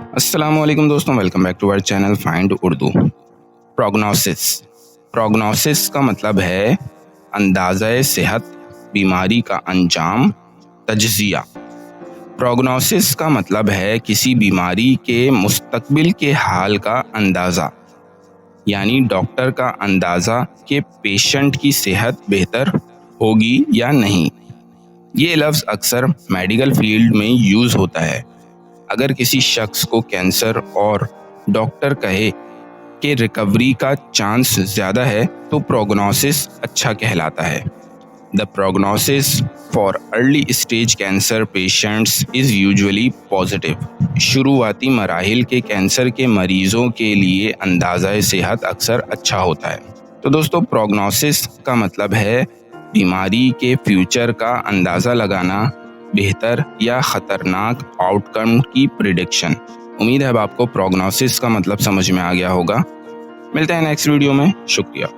अस्सलाम वालेकुम दोस्तों, welcome back to our channel find Urdu. Prognosis का मतलब है अंदाज़ा सेहत, बीमारी का अंजाम, तजज़िया। प्रोग्नोसिस का मतलब है किसी बीमारी के मुस्तकबिल के हाल का अंदाज़ा, यानी डॉक्टर का अंदाज़ा कि पेशेंट की सेहत बेहतर होगी या नहीं। ये लफ्ज़ अक्सर मेडिकल फील्ड में यूज़ होता है। अगर किसी शख्स को कैंसर और डॉक्टर कहे कि रिकवरी का चांस ज़्यादा है तो प्रोग्नोसिस अच्छा कहलाता है। The prognosis for early stage cancer patients is usually positive. शुरुआती मराहिल के कैंसर के मरीज़ों के लिए अंदाज़ा सेहत अक्सर अच्छा होता है। तो दोस्तों, प्रोग्नोसिस का मतलब है बीमारी के फ्यूचर का अंदाज़ा लगाना, बेहतर या ख़तरनाक आउटकम की प्रिडिक्शन। उम्मीद है अब आपको प्रोग्नोसिस का मतलब समझ में आ गया होगा। मिलते हैं नेक्स्ट वीडियो में। शुक्रिया।